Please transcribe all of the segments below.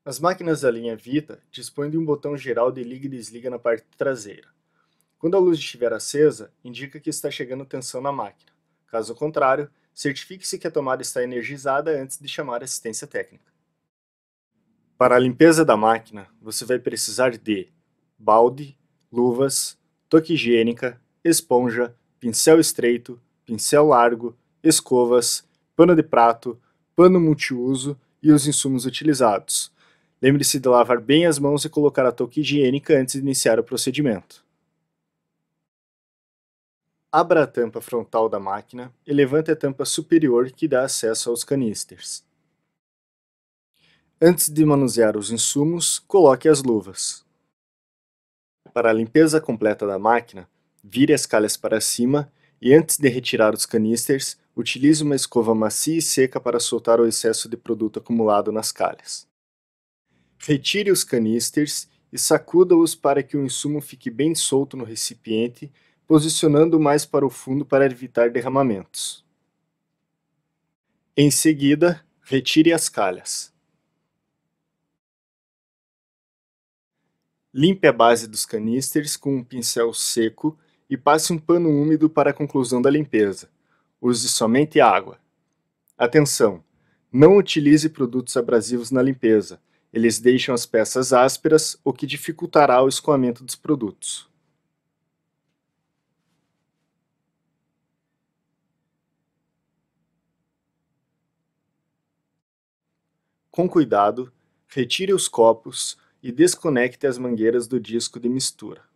As máquinas da linha Vita dispõem de um botão geral de liga e desliga na parte traseira. Quando a luz estiver acesa, indica que está chegando tensão na máquina. Caso contrário, certifique-se que a tomada está energizada antes de chamar a assistência técnica. Para a limpeza da máquina, você vai precisar de balde, luvas, toque higiênica, esponja, pincel estreito, pincel largo, escovas, pano de prato, pano multiuso e os insumos utilizados. Lembre-se de lavar bem as mãos e colocar a touca higiênica antes de iniciar o procedimento. Abra a tampa frontal da máquina e levante a tampa superior que dá acesso aos canisters. Antes de manusear os insumos, coloque as luvas. Para a limpeza completa da máquina, vire as calhas para cima e antes de retirar os canisters, utilize uma escova macia e seca para soltar o excesso de produto acumulado nas calhas. Retire os canisters e sacuda-os para que o insumo fique bem solto no recipiente, posicionando mais para o fundo para evitar derramamentos. Em seguida, retire as calhas. Limpe a base dos canisters com um pincel seco e passe um pano úmido para a conclusão da limpeza. Use somente água. Atenção! Não utilize produtos abrasivos na limpeza. Eles deixam as peças ásperas, o que dificultará o escoamento dos produtos. Com cuidado, retire os copos e desconecte as mangueiras do disco de mistura.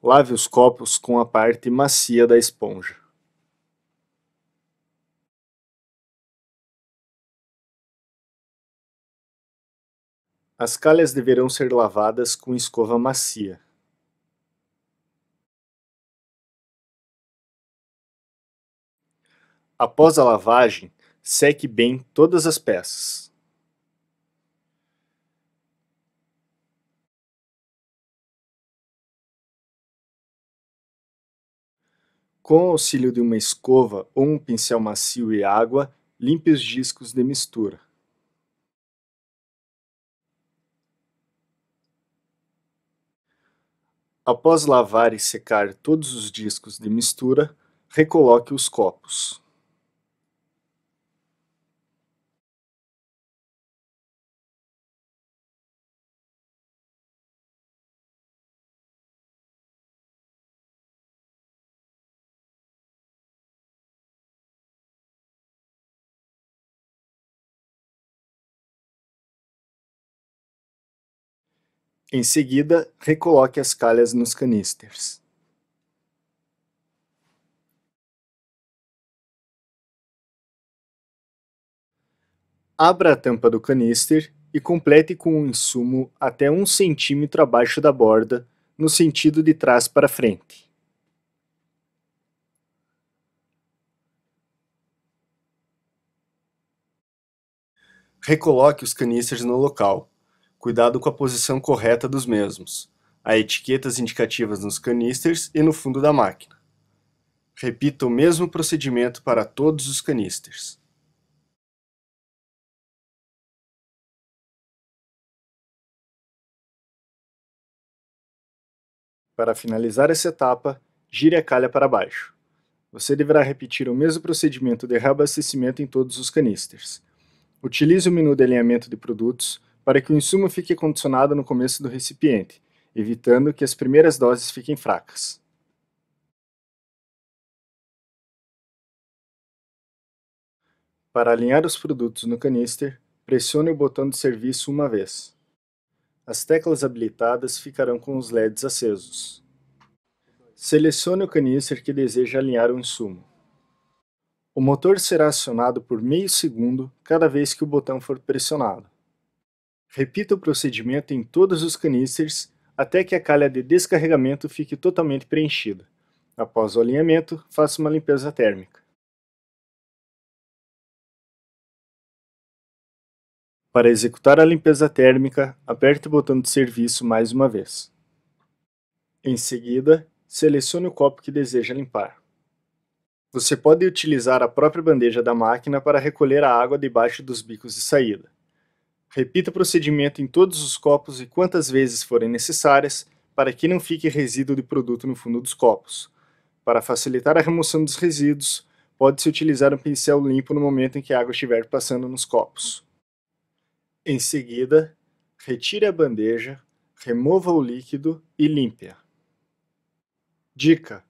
Lave os copos com a parte macia da esponja. As calhas deverão ser lavadas com escova macia. Após a lavagem, seque bem todas as peças. Com o auxílio de uma escova ou um pincel macio e água, limpe os discos de mistura. Após lavar e secar todos os discos de mistura, recoloque os copos. Em seguida, recoloque as calhas nos canisters. Abra a tampa do canister e complete com o insumo até 1 cm abaixo da borda, no sentido de trás para frente. Recoloque os canisters no local. Cuidado com a posição correta dos mesmos. Há etiquetas indicativas nos canisters e no fundo da máquina. Repita o mesmo procedimento para todos os canisters. Para finalizar essa etapa, gire a calha para baixo. Você deverá repetir o mesmo procedimento de reabastecimento em todos os canisters. Utilize o menu de alinhamento de produtos para que o insumo fique condicionado no começo do recipiente, evitando que as primeiras doses fiquem fracas. Para alinhar os produtos no canister, pressione o botão de serviço uma vez. As teclas habilitadas ficarão com os LEDs acesos. Selecione o canister que deseja alinhar o insumo. O motor será acionado por meio segundo cada vez que o botão for pressionado. Repita o procedimento em todos os canisters até que a calha de descarregamento fique totalmente preenchida. Após o alinhamento, faça uma limpeza térmica. Para executar a limpeza térmica, aperte o botão de serviço mais uma vez. Em seguida, selecione o copo que deseja limpar. Você pode utilizar a própria bandeja da máquina para recolher a água debaixo dos bicos de saída. Repita o procedimento em todos os copos e quantas vezes forem necessárias para que não fique resíduo de produto no fundo dos copos. Para facilitar a remoção dos resíduos, pode-se utilizar um pincel limpo no momento em que a água estiver passando nos copos. Em seguida, retire a bandeja, remova o líquido e limpe-a. Dica: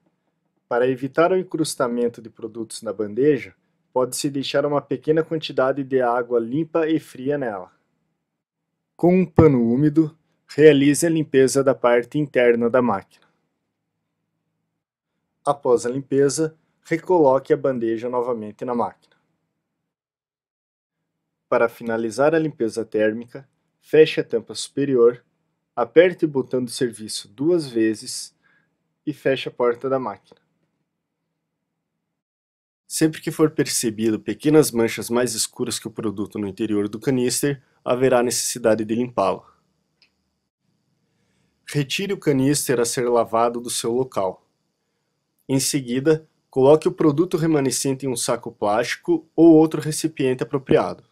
para evitar o encrustamento de produtos na bandeja, pode-se deixar uma pequena quantidade de água limpa e fria nela. Com um pano úmido, realize a limpeza da parte interna da máquina. Após a limpeza, recoloque a bandeja novamente na máquina. Para finalizar a limpeza térmica, feche a tampa superior, aperte o botão de serviço 2 vezes e feche a porta da máquina. Sempre que for percebido pequenas manchas mais escuras que o produto no interior do canister, haverá necessidade de limpá-lo. Retire o canister a ser lavado do seu local. Em seguida, coloque o produto remanescente em um saco plástico ou outro recipiente apropriado.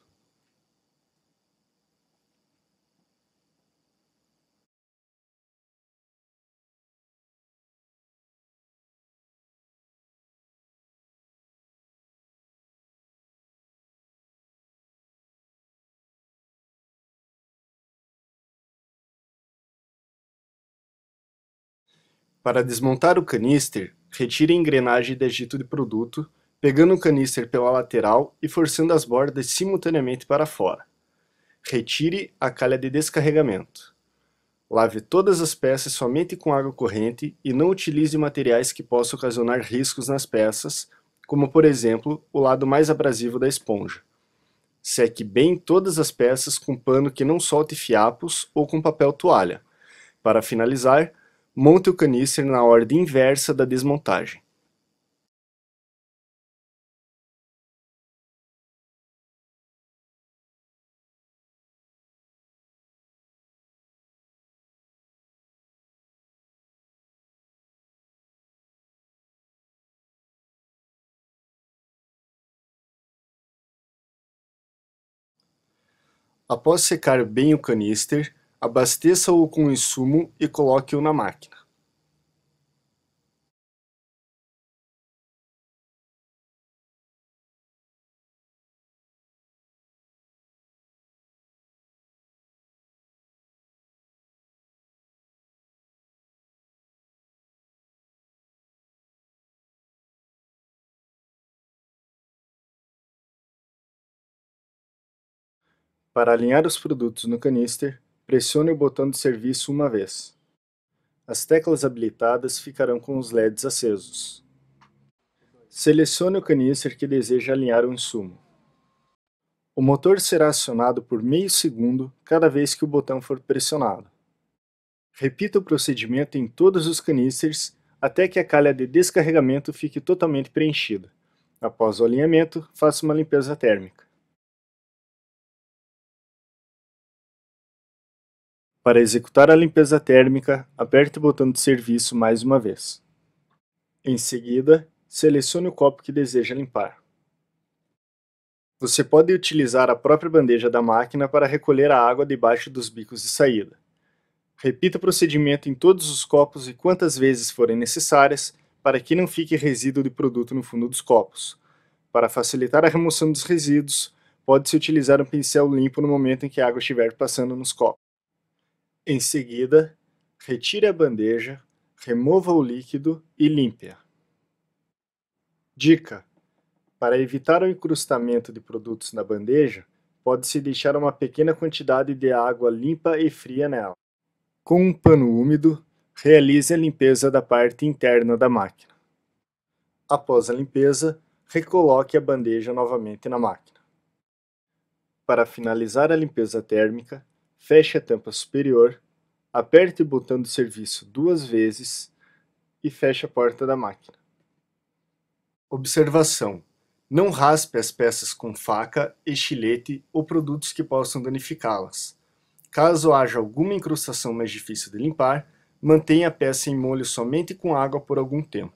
Para desmontar o canister, retire a engrenagem de agito de produto, pegando o canister pela lateral e forçando as bordas simultaneamente para fora. Retire a calha de descarregamento. Lave todas as peças somente com água corrente e não utilize materiais que possam ocasionar riscos nas peças, como por exemplo o lado mais abrasivo da esponja. Seque bem todas as peças com pano que não solte fiapos ou com papel toalha. Para finalizar, monte o canister na ordem inversa da desmontagem. Após secar bem o canister, abasteça-o com o insumo e coloque-o na máquina. Para alinhar os produtos no canister, pressione o botão de serviço uma vez. As teclas habilitadas ficarão com os LEDs acesos. Selecione o canister que deseja alinhar o insumo. O motor será acionado por meio segundo cada vez que o botão for pressionado. Repita o procedimento em todos os canisters até que a calha de descarregamento fique totalmente preenchida. Após o alinhamento, faça uma limpeza térmica. Para executar a limpeza térmica, aperte o botão de serviço mais uma vez. Em seguida, selecione o copo que deseja limpar. Você pode utilizar a própria bandeja da máquina para recolher a água debaixo dos bicos de saída. Repita o procedimento em todos os copos e quantas vezes forem necessárias para que não fique resíduo de produto no fundo dos copos. Para facilitar a remoção dos resíduos, pode-se utilizar um pincel limpo no momento em que a água estiver passando nos copos. Em seguida, retire a bandeja, remova o líquido e limpe-a. Dica: para evitar o encrustamento de produtos na bandeja, pode-se deixar uma pequena quantidade de água limpa e fria nela. Com um pano úmido, realize a limpeza da parte interna da máquina. Após a limpeza, recoloque a bandeja novamente na máquina. Para finalizar a limpeza térmica, feche a tampa superior, aperte o botão de serviço 2 vezes e feche a porta da máquina. Observação: Não raspe as peças com faca, estilete ou produtos que possam danificá-las. Caso haja alguma incrustação mais difícil de limpar, mantenha a peça em molho somente com água por algum tempo.